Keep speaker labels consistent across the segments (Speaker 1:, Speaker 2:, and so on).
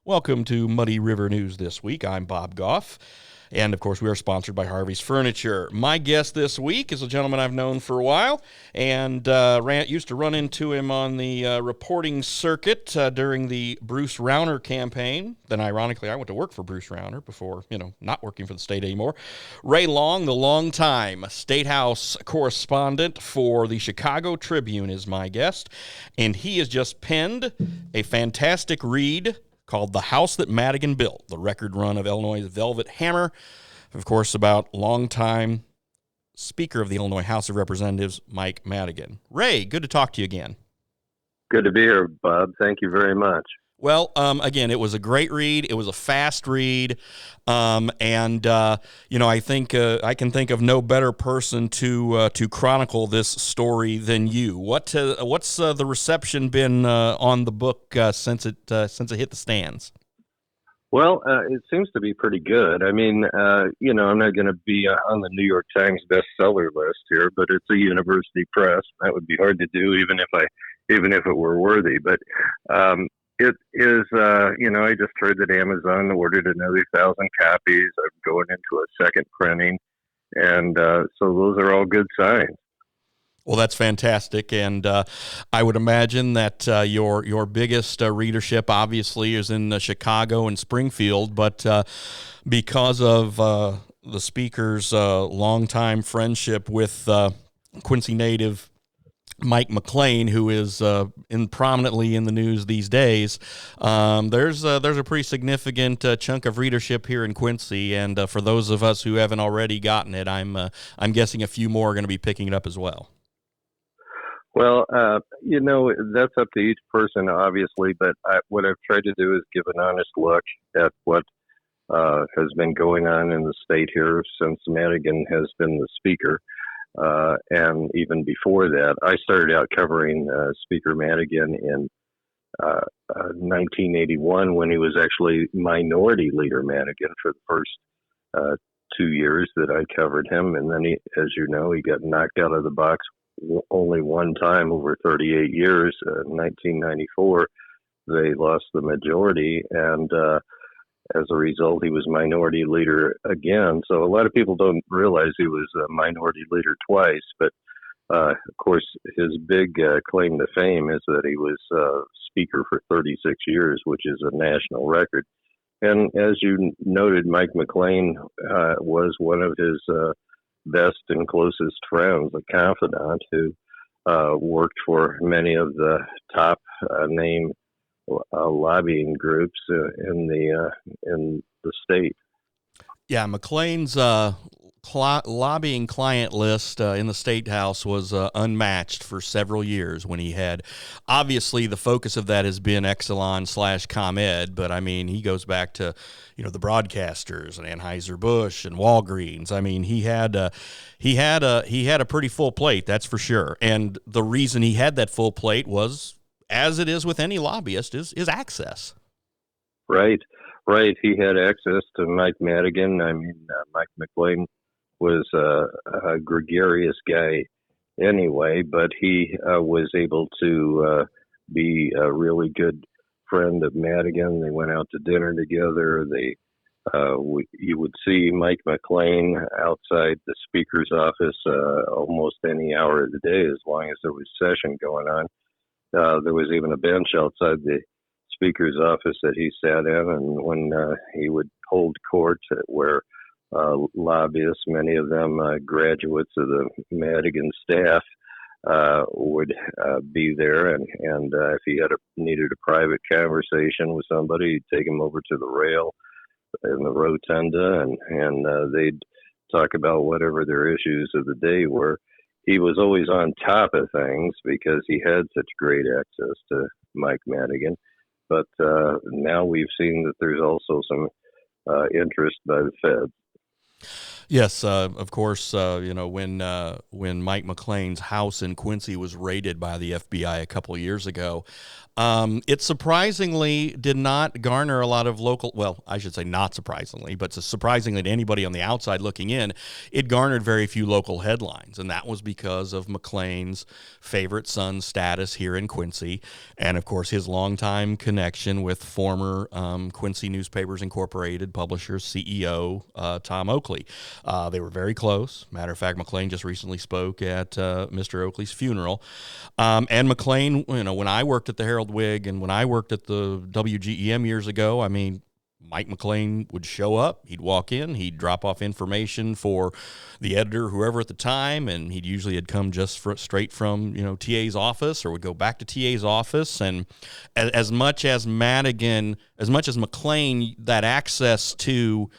Speaker 1: Welcome to Muddy River News this week. I'm Bob Gough, and of course we are sponsored by Harvey's Furniture. My guest this week is a gentleman I've known for a while, and used to run into him on the reporting circuit during the Bruce Rauner campaign. Then ironically, I went to work for Bruce Rauner before, not working for the state anymore. Ray Long, the longtime statehouse correspondent for the Chicago Tribune, is my guest, and he has just penned a fantastic read called The House That Madigan Built, the record run of Illinois' Velvet Hammer, of course, about longtime Speaker of the Illinois House of Representatives, Mike Madigan. Ray, good to talk to you again.
Speaker 2: Good to be here, Bob. Thank you very much.
Speaker 1: Well, again, it was a great read. It was a fast read, I think I can think of no better person to chronicle this story than you. What's the reception been on the book since it hit the stands?
Speaker 2: Well, it seems to be pretty good. I mean, I'm not going to be on the New York Times bestseller list here, but it's a university press. That would be hard to do, even if it were worthy. But it is, I just heard that Amazon ordered another 1,000 copies. I'm going into a second printing. And so those are all good signs.
Speaker 1: Well, that's fantastic, and I would imagine that your biggest readership obviously is in Chicago and Springfield, but because of the speaker's longtime friendship with Quincy native Mike McLean, who is prominently in the news these days, there's a pretty significant chunk of readership here in Quincy, and for those of us who haven't already gotten it, I'm guessing a few more are going to be picking it up as well.
Speaker 2: Well, that's up to each person, obviously, but what I've tried to do is give an honest look at what has been going on in the state here since Madigan has been the speaker. And even before that, I started out covering Speaker Madigan in 1981 when he was actually Minority Leader Madigan for the first 2 years that I covered him. And then, as you know, he got knocked out of the box only one time over 38 years. In 1994, they lost the majority, and as a result, he was minority leader again. So a lot of people don't realize he was a minority leader twice, but of course, his big claim to fame is that he was speaker for 36 years, which is a national record. And as you noted, Mike McLean was one of his best and closest friends, a confidant who worked for many of the top name lobbying groups in the state.
Speaker 1: Yeah, McLean's lobbying client list in the State House was unmatched for several years when he had. Obviously, the focus of that has been Exelon/ComEd, but I mean, he goes back to, the broadcasters and Anheuser-Busch and Walgreens. I mean, he had a pretty full plate, that's for sure. And the reason he had that full plate was, as it is with any lobbyist, is access.
Speaker 2: Right. He had access to Mike Madigan. I mean, Mike McLean was a gregarious guy anyway, but he was able to be a really good friend of Madigan. They went out to dinner together. You would see Mike McLean outside the speaker's office almost any hour of the day, as long as there was session going on. There was even a bench outside the speaker's office that he sat in, and when he would hold court where lobbyists, many of them graduates of the Madigan staff, would be there, and if he needed a private conversation with somebody, he'd take him over to the rail in the rotunda, and they'd talk about whatever their issues of the day were. He was always on top of things because he had such great access to Mike Madigan. But now we've seen that there's also some interest by the Fed.
Speaker 1: Yes, of course. When Mike McLean's house in Quincy was raided by the FBI a couple of years ago, it surprisingly did not garner a lot of local. Well, I should say not surprisingly, but surprisingly to anybody on the outside looking in, it garnered very few local headlines, and that was because of McLean's favorite son status here in Quincy, and of course his longtime connection with former Quincy Newspapers Incorporated publisher CEO Tom Oakley. They were very close. Matter of fact, McLean just recently spoke at Mr. Oakley's funeral. And McLean, when I worked at the Herald-Whig and when I worked at the WGEM years ago, I mean, Mike McLean would show up, he'd walk in, he'd drop off information for the editor, whoever at the time, and he'd usually had come just straight from, TA's office, or would go back to TA's office. And as much as McLean, that access to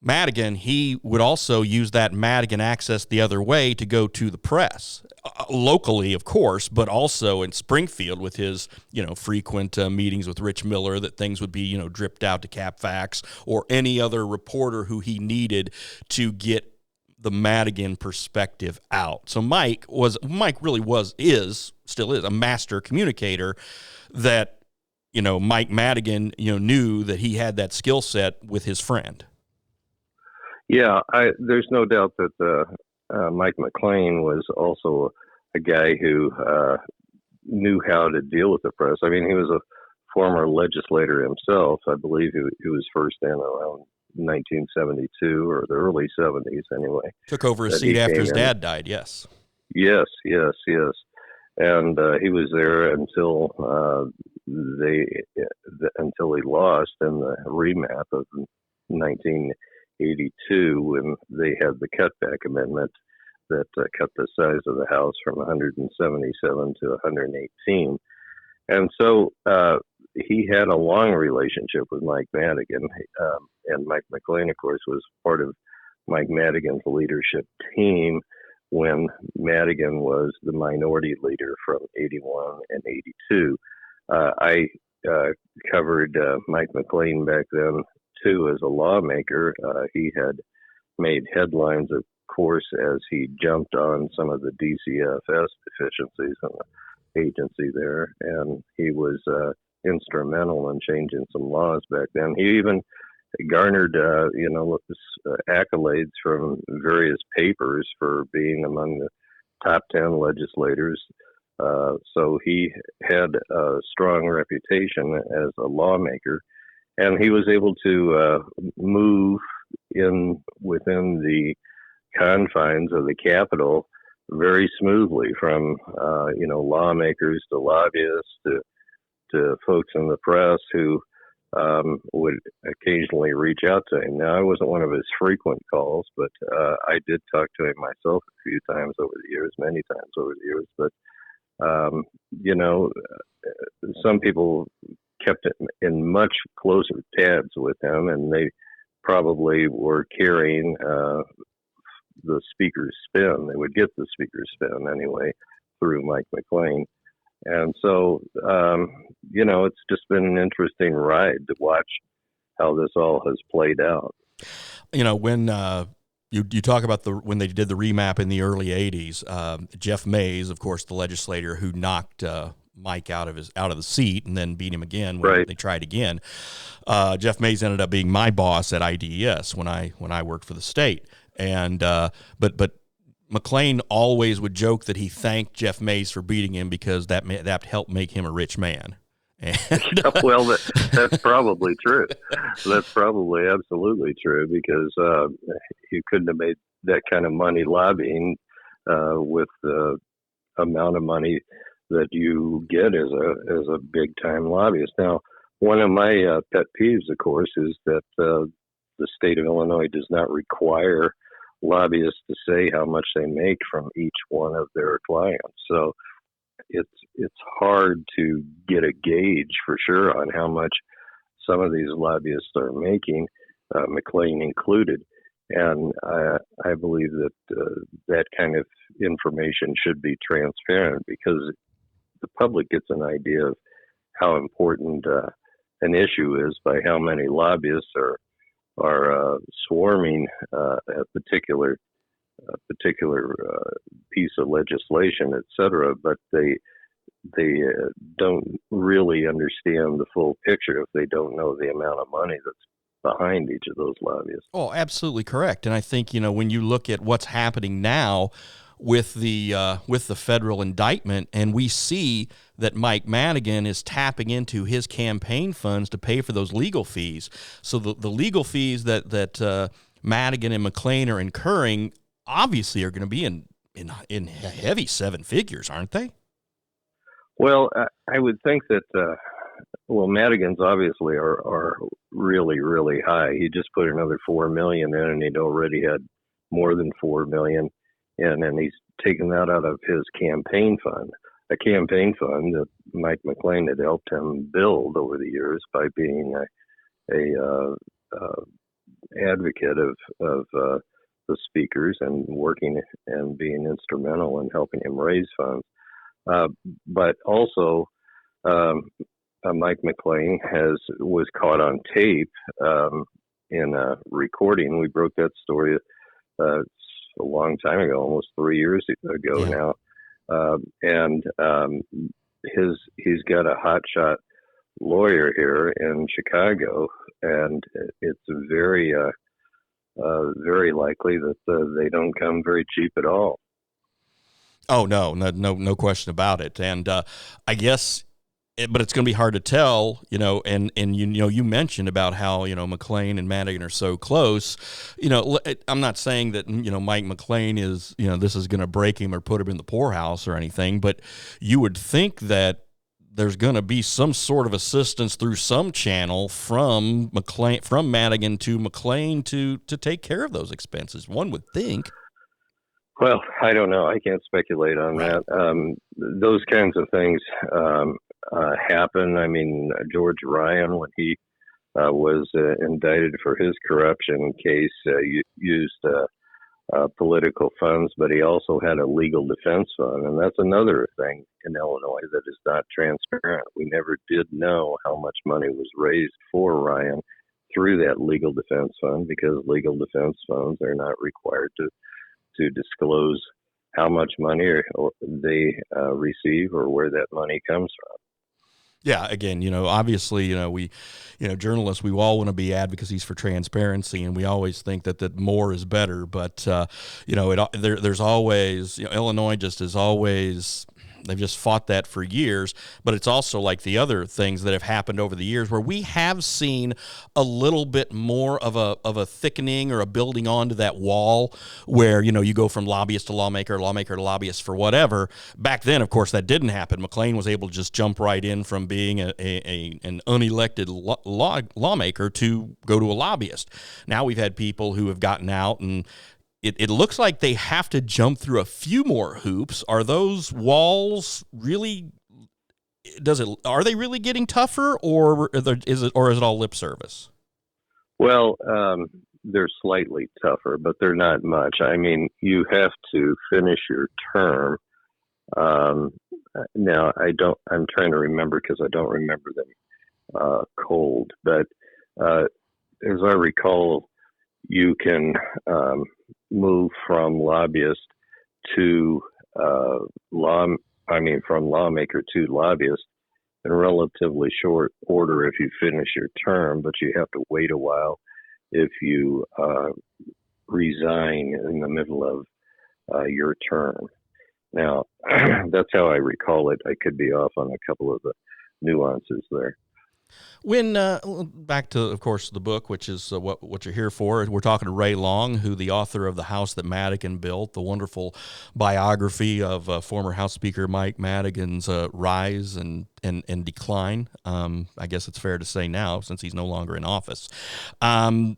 Speaker 1: Madigan, he would also use that Madigan access the other way to go to the press, locally, of course, but also in Springfield with his, frequent meetings with Rich Miller, that things would be, dripped out to Capfax or any other reporter who he needed to get the Madigan perspective out. So Mike still is a master communicator that, Mike Madigan, knew that he had that skill set with his friend.
Speaker 2: Yeah, there's no doubt that Mike McLean was also a guy who knew how to deal with the press. I mean, he was a former legislator himself. I believe he was first in around 1972 or the early 70s anyway.
Speaker 1: Took over his seat after his dad died, yes.
Speaker 2: Yes. And he was there until he lost in the remap of 1982 when they had the cutback amendment that cut the size of the House from 177 to 118. And so he had a long relationship with Mike Madigan. And Mike McLean, of course, was part of Mike Madigan's leadership team when Madigan was the minority leader from 81 and 82. I covered Mike McLean back then, too, as a lawmaker. He had made headlines, of course, as he jumped on some of the DCFS deficiencies in the agency there, and he was instrumental in changing some laws back then. He even garnered, accolades from various papers for being among the top 10 legislators. So he had a strong reputation as a lawmaker, and he was able to move within the confines of the Capitol very smoothly, from lawmakers to lobbyists to folks in the press who would occasionally reach out to him. Now, I wasn't one of his frequent calls, but I did talk to him myself a few times over the years, many times over the years. But some people kept it in much closer tabs with him, and they probably were carrying the speaker's spin. They would get the speaker's spin anyway through Mike McLean. And so, it's just been an interesting ride to watch how this all has played out.
Speaker 1: When you talk about when they did the remap in the early 80s, Jeff Mays, of course, the legislator who knocked Mike out of the seat and then beat him again when they tried again. Jeff Mays ended up being my boss at IDES when I worked for the state. And but McLean always would joke that he thanked Jeff Mays for beating him because that helped make him a rich man. And,
Speaker 2: well, that's probably true. That's probably absolutely true, because you couldn't have made that kind of money lobbying with the amount of money that you get as a big time lobbyist. Now, one of my pet peeves, of course, is that the state of Illinois does not require lobbyists to say how much they make from each one of their clients. So it's hard to get a gauge for sure on how much some of these lobbyists are making, McLean included. And I believe that that kind of information should be transparent, because the public gets an idea of how important an issue is by how many lobbyists are are swarming a particular piece of legislation, et cetera, but they don't really understand the full picture if they don't know the amount of money that's behind each of those lobbyists.
Speaker 1: Oh, absolutely correct. And I think, when you look at what's happening now with the federal indictment, and we see that Mike Madigan is tapping into his campaign funds to pay for those legal fees. So the legal fees that Madigan and McClain are incurring obviously are going to be in heavy seven figures, aren't they?
Speaker 2: Well, I would think that Madigan's obviously are really, really high. He just put another $4 million in, and he'd already had more than $4 million, and he's taken that out of his campaign fund, a campaign fund that Mike McClain had helped him build over the years by being a advocate of the speakers and working and being instrumental in helping him raise funds. But also, Mike McClain was caught on tape in a recording. We broke that story a long time ago, almost 3 years ago now. And he's got a hotshot lawyer here in Chicago, and it's very likely that they don't come very cheap at all.
Speaker 1: Oh, no question about it. And I guess, but it's going to be hard to tell, and you mentioned about how, McClain and Madigan are so close. I'm not saying that, Mike McClain is, this is going to break him or put him in the poorhouse or anything, but you would think that there's going to be some sort of assistance through some channel from Madigan to McClain to take care of those expenses. One would think.
Speaker 2: Well, I don't know. I can't speculate on that. Those kinds of things happen. I mean, George Ryan, when he was indicted for his corruption case, used political funds, but he also had a legal defense fund. And that's another thing in Illinois that is not transparent. We never did know how much money was raised for Ryan through that legal defense fund, because legal defense funds are not required to disclose how much money they receive or where that money comes from.
Speaker 1: Yeah, again, obviously, we, journalists, we all want to be advocacies for transparency, and we always think that more is better. But, there's always, Illinois just is always, they've just fought that for years. But it's also like the other things that have happened over the years where we have seen a little bit more of a thickening or a building onto that wall where, you go from lobbyist to lawmaker to lobbyist for whatever. Back then, of course, that didn't happen. McClain was able to just jump right in from being an unelected lawmaker to go to a lobbyist. Now we've had people who have gotten out, and it looks like they have to jump through a few more hoops. Are those walls really? Are they really getting tougher, or is it all lip service?
Speaker 2: Well, they're slightly tougher, but they're not much. I mean, you have to finish your term. Now, I'm trying to remember because I don't remember them cold, but as I recall, you can move from lobbyist to from lawmaker to lobbyist in relatively short order if you finish your term, but you have to wait a while if you resign in the middle of your term. Now, that's how I recall it. I could be off on a couple of the nuances there.
Speaker 1: When back to, of course, the book, which is what you're here for, we're talking to Ray Long, who the author of The House That Madigan Built, the wonderful biography of former House Speaker Mike Madigan's rise and decline. I guess it's fair to say now, since he's no longer in office. When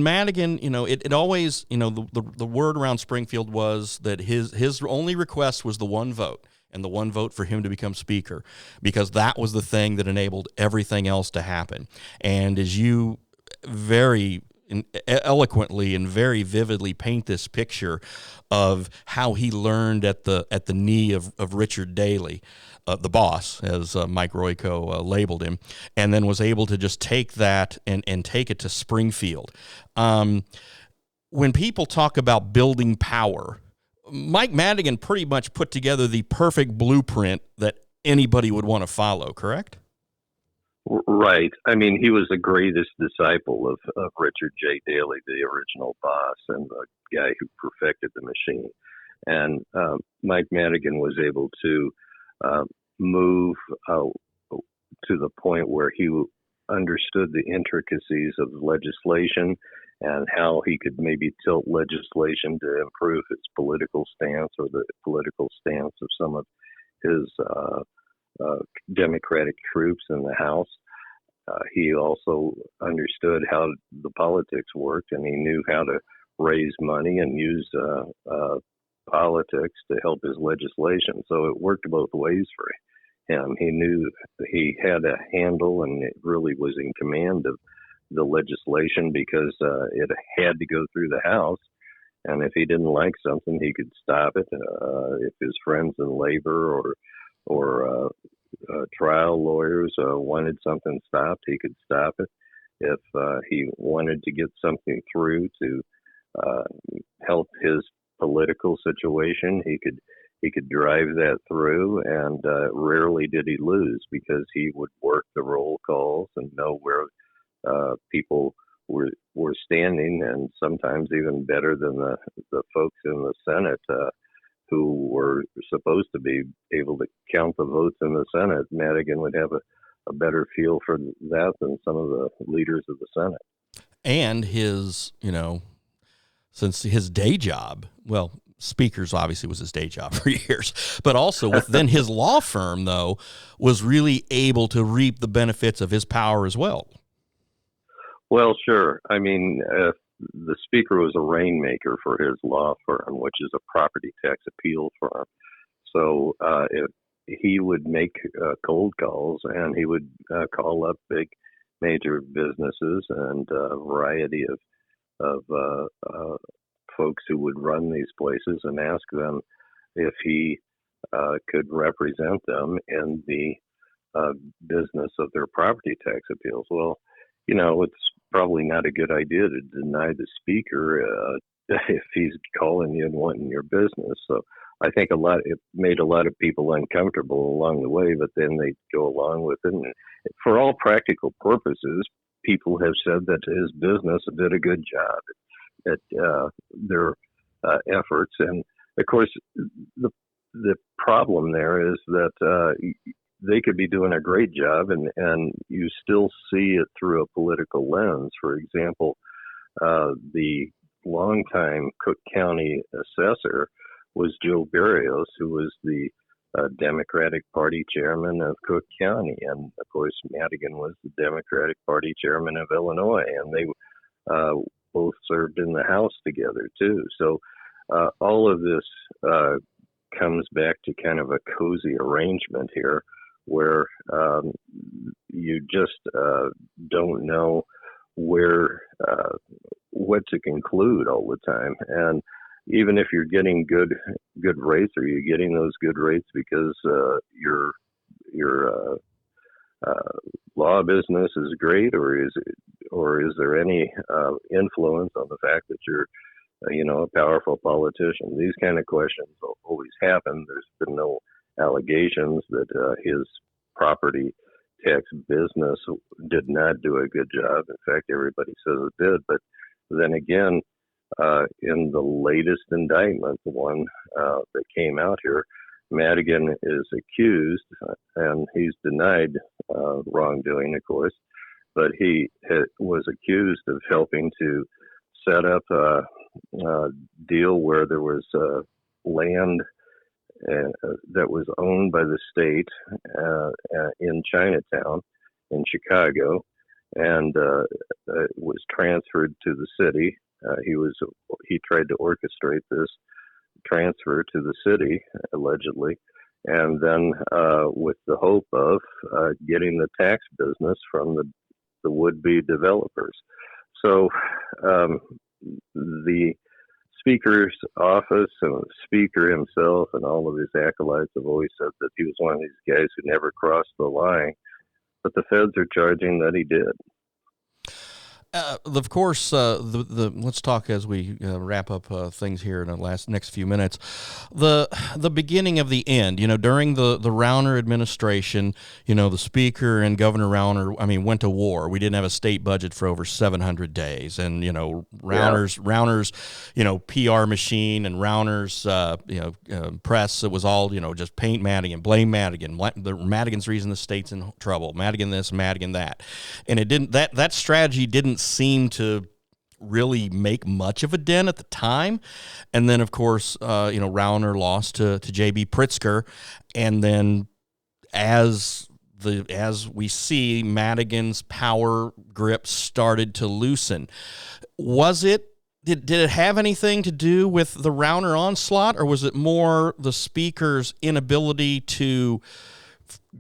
Speaker 1: Madigan, it always, the word around Springfield was that his only request was the one vote. And the one vote for him to become speaker, because that was the thing that enabled everything else to happen. And as you very eloquently and very vividly paint this picture of how he learned at the knee of Richard Daley, the boss, as Mike Royko labeled him, and then was able to just take that and take it to Springfield. When people talk about building power, Mike Madigan pretty much put together the perfect blueprint that anybody would want to follow, correct?
Speaker 2: Right. I mean, he was the greatest disciple of Richard J. Daley, the original boss and the guy who perfected the machine. And Mike Madigan was able to move to the point where he understood the intricacies of legislation and how he could maybe tilt legislation to improve its political stance or the political stance of some of his Democratic troops in the House. He also understood how the politics worked, and he knew how to raise money and use politics to help his legislation. So it worked both ways for him. He knew he had a handle and it really was in command of the legislation because it had to go through the House. And if he didn't like something, he could stop it. If his friends in labor or trial lawyers wanted something stopped, he could stop it. If he wanted to get something through to help his political situation, he could drive that through, and rarely did he lose because he would work the roll calls and know where people were standing, and sometimes even better than the folks in the Senate who were supposed to be able to count the votes in the Senate. Madigan would have a better feel for that than some of the leaders of the Senate.
Speaker 1: And his, since his day job, well, speakers obviously was his day job for years, but also within his law firm, though, was really able to reap the benefits of his power as well.
Speaker 2: Well, sure. I mean, the speaker was a rainmaker for his law firm, which is a property tax appeal firm. So he would make cold calls, and he would call up big major businesses and a variety of folks who would run these places and ask them if he could represent them in the business of their property tax appeals. Well, it's probably not a good idea to deny the speaker if he's calling you and wanting your business. So I think it made a lot of people uncomfortable along the way, but then they go along with it. And for all practical purposes, people have said that his business did a good job at their efforts. And of course, the problem there is that they could be doing a great job, and you still see it through a political lens. For example, the longtime Cook County assessor was Joe Barrios, who was the Democratic Party chairman of Cook County. And, of course, Madigan was the Democratic Party chairman of Illinois, and they both served in the House together, too. So all of this comes back to kind of a cozy arrangement here, where you just don't know what to conclude all the time. And even if you're getting good rates, are you getting those good rates because your law business is great, or is there any influence on the fact that you're a powerful politician? These kind of questions always happen. There's been no allegations that his property tax business did not do a good job. In fact, everybody says it did. But then again, in the latest indictment, the one that came out here, Madigan is accused, and he's denied wrongdoing, of course, but he was accused of helping to set up a deal where there was land that was owned by the state in Chinatown in Chicago, and it was transferred to the city. He tried to orchestrate this transfer to the city, allegedly, and then with the hope of getting the tax business from the would-be developers. So the Speaker's office and the Speaker himself and all of his acolytes have always said that he was one of these guys who never crossed the line, but the feds are charging that he did.
Speaker 1: Of course, let's talk as we wrap up things here in the next few minutes. The beginning of the end, during the Rauner administration, the Speaker and Governor Rauner, went to war. We didn't have a state budget for over 700 days, and Rauner's PR machine and Rauner's press, it was all just paint Madigan, blame Madigan. Madigan's reason the state's in trouble. Madigan this, Madigan that, and it didn't. That strategy didn't seem to really make much of a dent at the time. And then, of course, Rauner lost to J.B. Pritzker. And then as we see, Madigan's power grip started to loosen. Did it have anything to do with the Rauner onslaught, or was it more the Speaker's inability to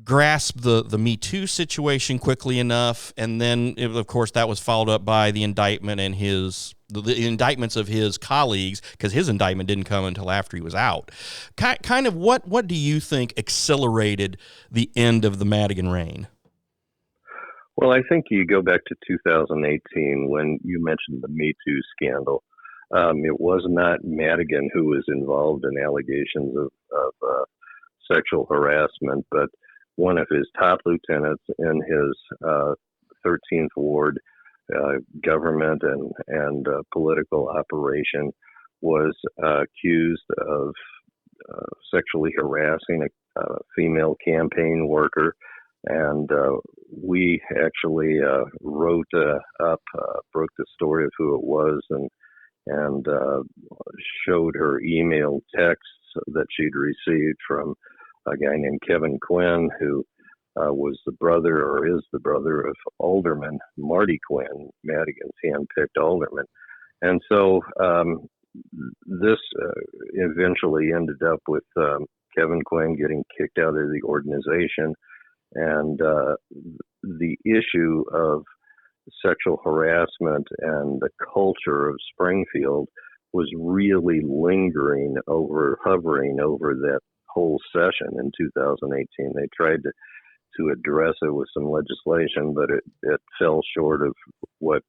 Speaker 1: grasp the Me Too situation quickly enough? And then, of course, that was followed up by the indictment and the indictments of his colleagues, because his indictment didn't come until after he was out. Kind of what do you think accelerated the end of the Madigan reign?
Speaker 2: Well, I think you go back to 2018 when you mentioned the Me Too scandal. It was not Madigan who was involved in allegations of sexual harassment, but one of his top lieutenants in his 13th Ward government and political operation was accused of sexually harassing a female campaign worker. And we actually broke the story of who it was and showed her email texts that she'd received from a guy named Kevin Quinn, who was the brother or is the brother of Alderman Marty Quinn, Madigan's hand-picked alderman. And so this eventually ended up with Kevin Quinn getting kicked out of the organization. And the issue of sexual harassment and the culture of Springfield was really hovering over that whole session in 2018. They tried to address it with some legislation, but it fell short of what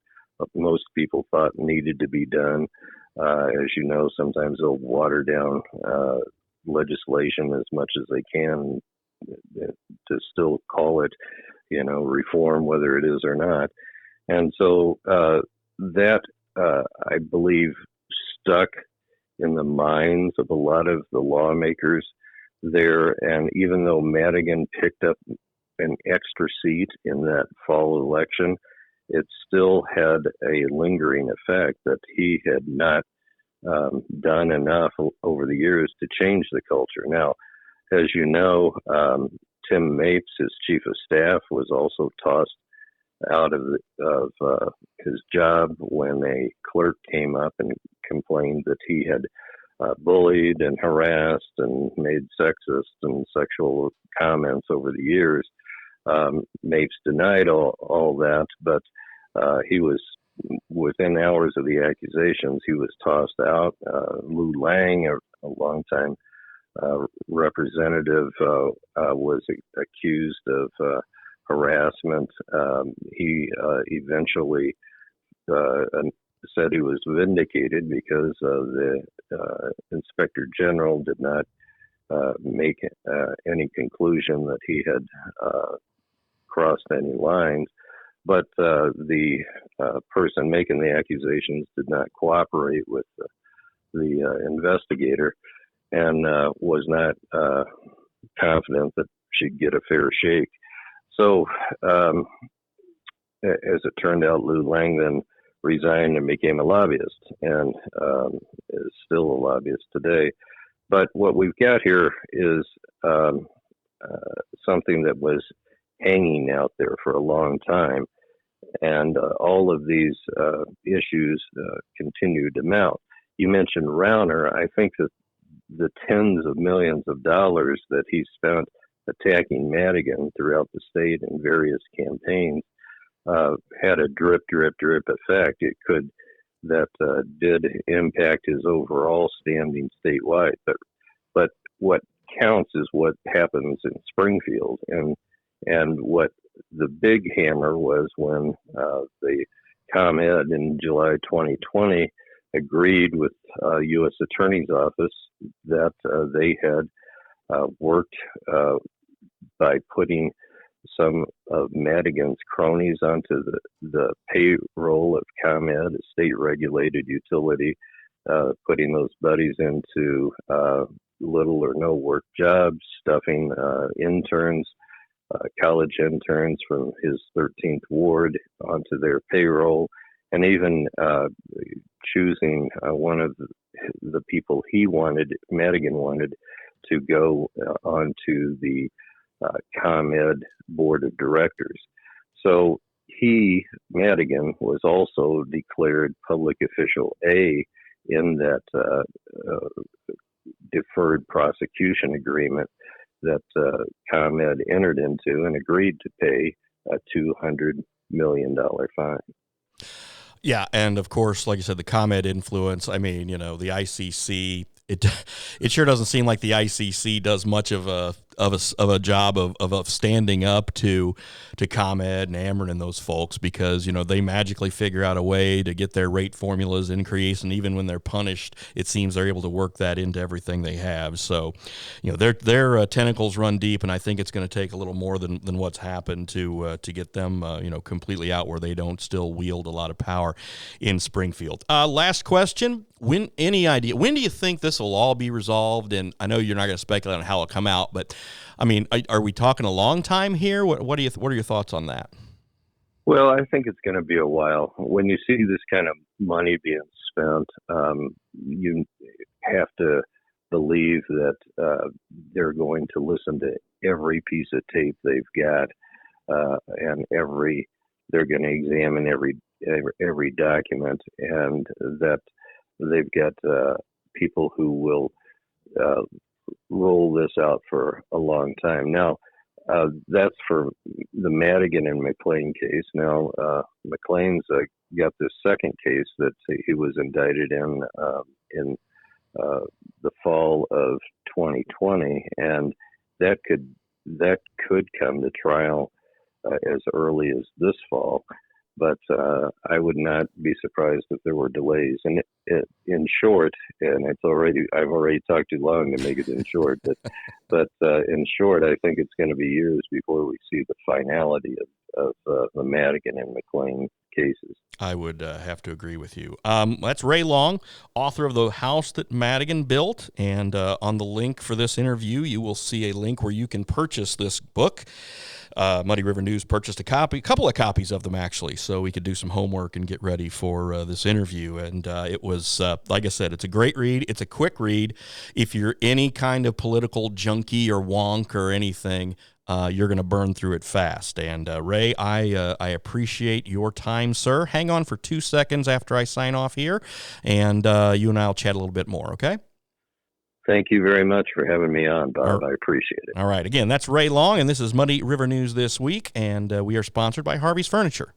Speaker 2: most people thought needed to be done. As you know, sometimes they'll water down legislation as much as they can to still call it, reform, whether it is or not. And so that, I believe, stuck in the minds of a lot of the lawmakers there. And even though Madigan picked up an extra seat in that fall election, it still had a lingering effect that he had not done enough over the years to change the culture. Now, as you know, Tim Mapes, his chief of staff, was also tossed out of his job when a clerk came up and complained that he had bullied and harassed and made sexist and sexual comments over the years. Mapes denied all that, but he was, within hours of the accusations, he was tossed out. Lou Lang, a longtime representative, was accused of harassment. He eventually said he was vindicated because the inspector general did not make any conclusion that he had crossed any lines. But the person making the accusations did not cooperate with the investigator and was not confident that she'd get a fair shake. So, as it turned out, Lou Lang then resigned and became a lobbyist, and is still a lobbyist today. But what we've got here is something that was hanging out there for a long time, and all of these issues continued to mount. You mentioned Rauner. I think that the tens of millions of dollars that he spent attacking Madigan throughout the state in various campaigns had a drip, drip, drip effect. It could that did impact his overall standing statewide. But what counts is what happens in Springfield, and what the big hammer was when the ComEd in July 2020 agreed with U.S. Attorney's Office that they had worked by putting some of Madigan's cronies onto the payroll of ComEd, a state-regulated utility, putting those buddies into little or no work jobs, stuffing interns, college interns from his 13th ward onto their payroll, and even choosing one of the people Madigan wanted, to go onto the ComEd board of directors. So Madigan, was also declared public official A in that deferred prosecution agreement that ComEd entered into and agreed to pay a $200 million fine.
Speaker 1: Yeah, and of course, like you said, the ComEd influence. I mean, the ICC. It sure doesn't seem like the ICC does much of a job of standing up to ComEd and Ameren and those folks, because they magically figure out a way to get their rate formulas increased, and even when they're punished, it seems they're able to work that into everything they have. So their tentacles run deep, and I think it's going to take a little more than what's happened to get them completely out where they don't still wield a lot of power in Springfield. Last question. Any idea when do you think this will all be resolved? And I know you're not going to speculate on how it'll come out, but I mean, are we talking a long time here? What are your thoughts on that?
Speaker 2: Well, I think it's going to be a while. When you see this kind of money being spent, you have to believe that they're going to listen to every piece of tape they've got, and they're going to examine every document, and that they've got people who will roll this out for a long time. Now, that's for the Madigan and McLean case. Now, McLean's got this second case that he was indicted in the fall of 2020, and that could come to trial as early as this fall. But I would not be surprised if there were delays. And in short, and I've already talked too long to make it in short, but in short, I think it's going to be years before we see the finality of the Madigan and McLean cases.
Speaker 1: I would have to agree with you. That's Ray Long, author of The House That Madigan Built. And on the link for this interview, you will see a link where you can purchase this book. Muddy River News purchased a couple of copies of them, actually, so we could do some homework and get ready for this interview. And it was, like I said, it's a great read. It's a quick read. If you're any kind of political junkie or wonk or anything, you're going to burn through it fast. And Ray, I appreciate your time, sir. Hang on for 2 seconds after I sign off here, and you and I will chat a little bit more, okay?
Speaker 2: Thank you very much for having me on, Bob. I appreciate it.
Speaker 1: All right. Again, that's Ray Long, and this is Muddy River News This Week, and we are sponsored by Harvey's Furniture.